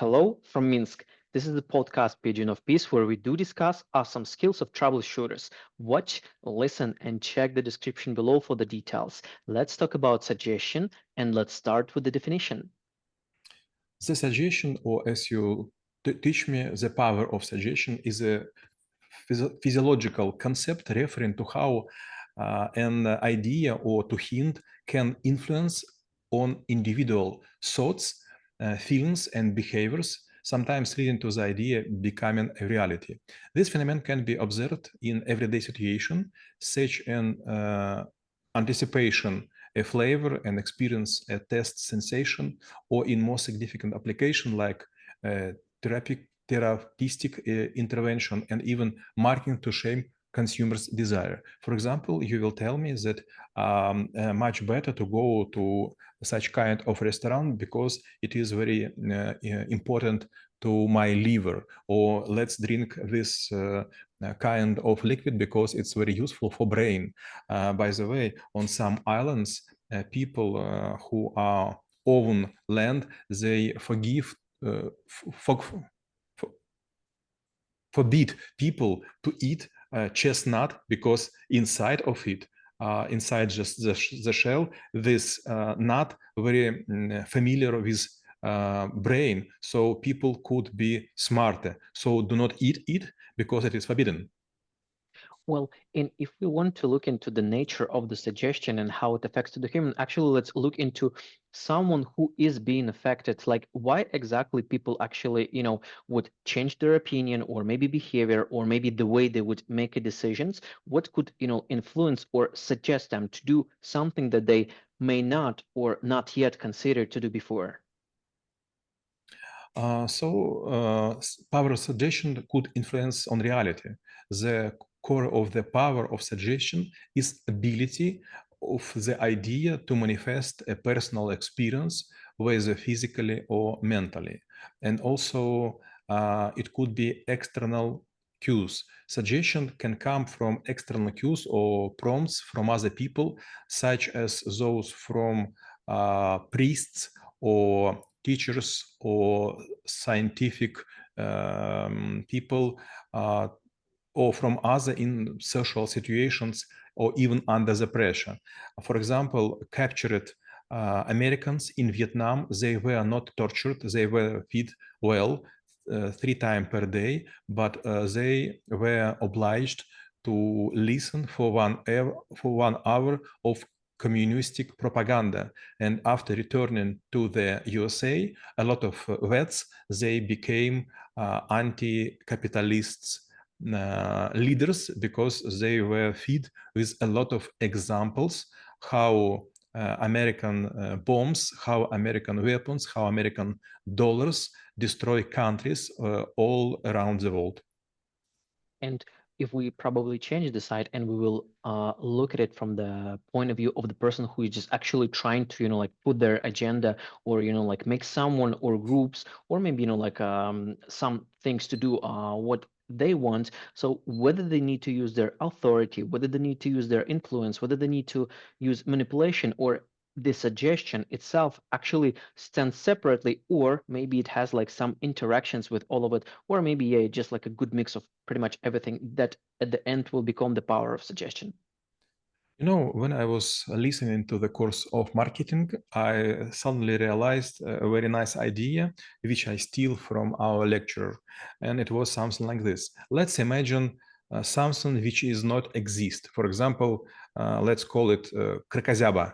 Hello from Minsk. This is the podcast Pigeon of Peace where we do discuss awesome skills of troubleshooters. Watch, listen, and check the description below for the details. Let's talk about suggestion and let's start with the definition. The suggestion, or as you teach me, the power of suggestion is a physiological concept referring to how an idea or to hint can influence on individual thoughts, feelings, and behaviors, sometimes leading to the idea becoming a reality. This phenomenon can be observed in everyday situation, such an anticipation, a flavor, and experience, a taste sensation, or in more significant application like therapeutic intervention and even marketing to shape consumers' desire. For example, you will tell me that much better to go to such kind of restaurant because it is very important to my liver, or let's drink this kind of liquid because it's very useful for brain. By the way, on some islands, people who are own land, they forbid people to eat chestnut because inside of it, inside just the shell, this nut very familiar with brain, so people could be smarter. So do not eat it because it is forbidden. Well, if we want to look into the nature of the suggestion and how it affects the human, actually, let's look into someone who is being affected, like why exactly people actually, would change their opinion or maybe behavior or maybe the way they would make a decisions. What could, influence or suggest them to do something that they may not or not yet considered to do before? Power of suggestion could influence on reality. The core of the power of suggestion is ability of the idea to manifest a personal experience, whether physically or mentally. And also, it could be external cues. Suggestion can come from external cues or prompts from other people, such as those from priests or teachers or scientific people, or from other in social situations or even under the pressure. For example, captured Americans in Vietnam, they were not tortured, they were fed well 3 times per day, but they were obliged to listen for 1 hour of communistic propaganda. And after returning to the USA, a lot of vets, they became anti-capitalists leaders because they were fed with a lot of examples how American bombs, how American weapons, how American dollars destroy countries all around the world. And if we probably change the site and we will look at it from the point of view of the person who is just actually trying to, like put their agenda or, like make someone or groups or maybe, like some things to do what they want. So whether they need to use their authority, whether they need to use their influence, whether they need to use manipulation or the suggestion itself actually stands separately, or maybe it has like some interactions with all of it, or maybe yeah, just like a good mix of pretty much everything that at the end will become the power of suggestion. You know, when I was listening to the course of marketing, I suddenly realized a very nice idea, which I steal from our lecturer. And it was something like this. Let's imagine something which is not exist. For example, let's call it кракозяба.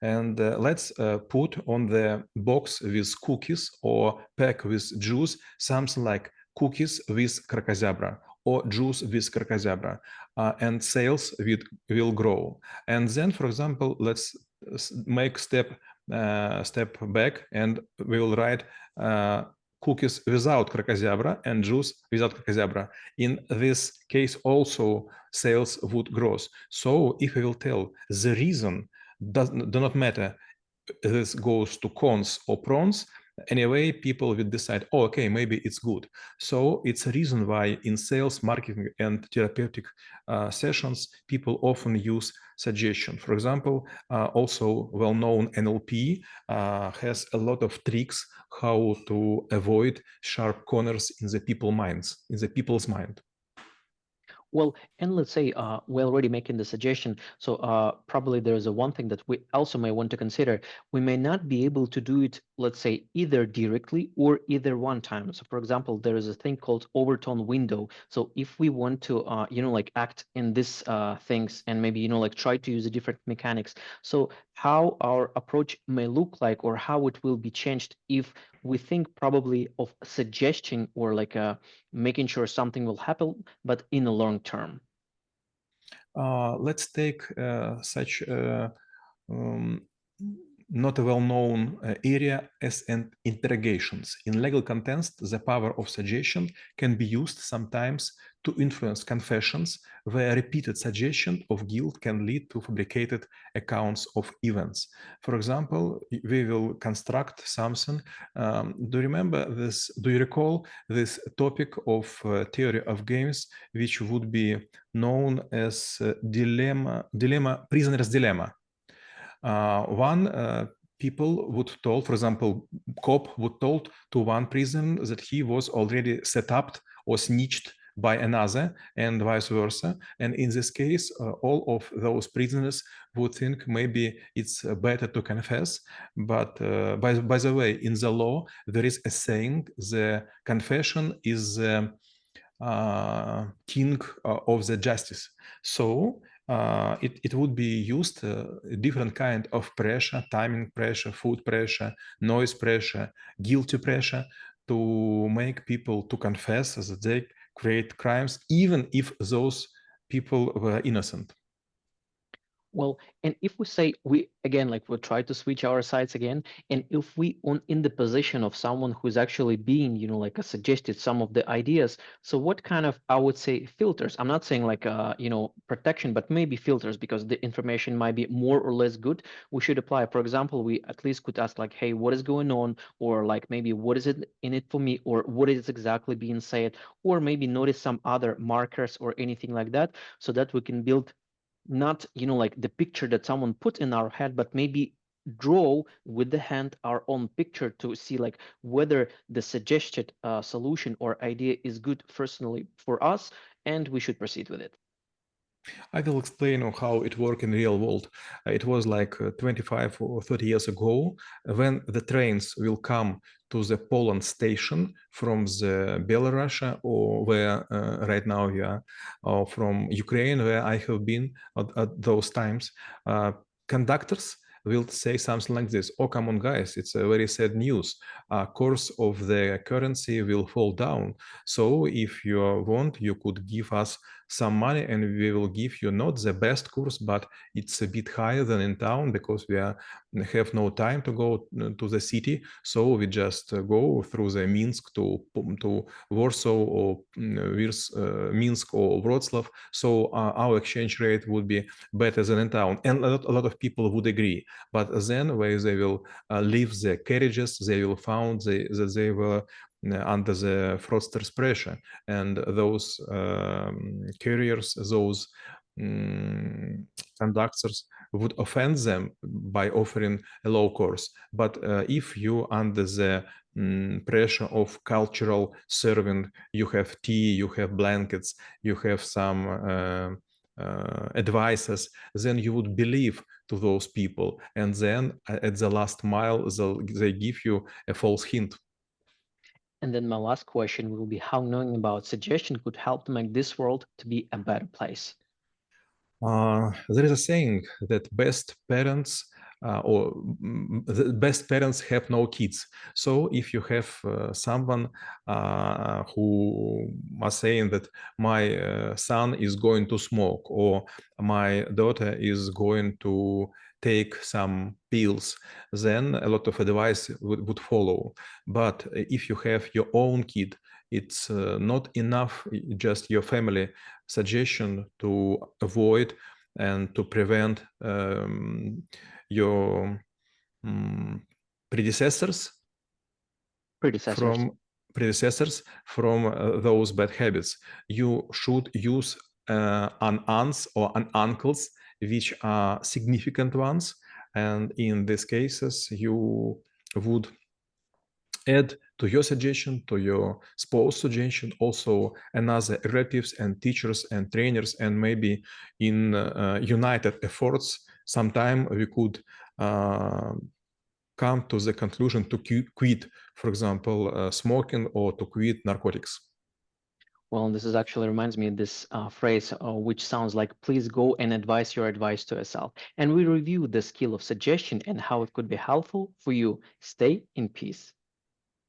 And let's put on the box with cookies or pack with juice, something like cookies with кракозябра or juice with кракозябра, and sales will grow. And then, for example, let's make step back and we will write cookies without кракозябра and juice without кракозябра. In this case, also sales would grow. So if we will tell the reason do not matter, this goes to cons or pros, anyway, people will decide, oh, okay, maybe it's good. So it's a reason why in sales, marketing, and therapeutic sessions, people often use suggestion. For example, also well-known NLP has a lot of tricks how to avoid sharp corners in the people's mind. Well, and let's say we're already making the suggestion. So probably there's a one thing that we also may want to consider. We may not be able to do it, let's say, either directly or either one time. So for example, there is a thing called overtone window. So if we want to, like act in this things and maybe, like try to use a different mechanics. So how our approach may look like or how it will be changed if we think probably of suggestion or like making sure something will happen, but in the long term. Let's take such not a well-known area as interrogations. In legal context, the power of suggestion can be used sometimes to influence confessions, where repeated suggestion of guilt can lead to fabricated accounts of events. For example, we will construct something. Do you remember this? Do you recall this topic of theory of games, which would be known as prisoner's dilemma? People would told, for example, cop would told to one prisoner that he was already set up or snitched by another and vice versa. And in this case, all of those prisoners would think maybe it's better to confess. But by the way, in the law, there is a saying, the confession is king of the justice. So it would be used different kind of pressure, timing pressure, food pressure, noise pressure, guilty pressure to make people to confess that they create crimes, even if those people were innocent. Well, and if we say we again, like we'll try to switch our sides again, and if we on in the position of someone who's actually being, like suggested some of the ideas, so what kind of I would say filters? I'm not saying like protection, but maybe filters because the information might be more or less good. We should apply. For example, we at least could ask like, hey, what is going on, or like maybe what is it in it for me, or what is exactly being said, or maybe notice some other markers or anything like that, so that we can build not like the picture that someone put in our head, but maybe draw with the hand our own picture to see like whether the suggested solution or idea is good personally for us and we should proceed with it. I will explain how it worked in the real world. It was like 25 or 30 years ago when the trains will come to the Poland station from the Belarus or where right now we are, or from Ukraine where I have been at those times. Conductors will say something like this: oh, come on, guys, it's a very sad news. Course of the currency will fall down. So if you want, you could give us some money and we will give you not the best course, but it's a bit higher than in town because we have no time to go to the city. So we just go through the Minsk to Warsaw or Minsk or Wrocław. So our exchange rate would be better than in town. And a lot of people would agree. But then where they will leave the carriages, they will find that they were under the fraudsters' pressure, and those carriers, those conductors would offend them by offering a low course. But if you under the pressure of cultural serving, you have tea, you have blankets, you have some advices, then you would believe to those people, and then at the last mile they give you a false hint. And then my last question will be how knowing about suggestion could help to make this world to be a better place. There is a saying that best parents or the best parents have no kids. So if you have someone who are saying that my son is going to smoke or my daughter is going to take some pills, then a lot of advice would follow. But if you have your own kid, it's not enough just your family suggestion to avoid and to prevent your predecessors Predecessors. from predecessors from those bad habits. You should use an aunts or an uncles, which are significant ones. And in these cases, you would add to your suggestion, to your spouse suggestion, also another relatives and teachers and trainers, and maybe in united efforts, sometime we could come to the conclusion to quit, for example, smoking or to quit narcotics. Well, this is actually reminds me of this phrase, which sounds like, please go and advise your advice to yourself. And we review the skill of suggestion and how it could be helpful for you. Stay in peace.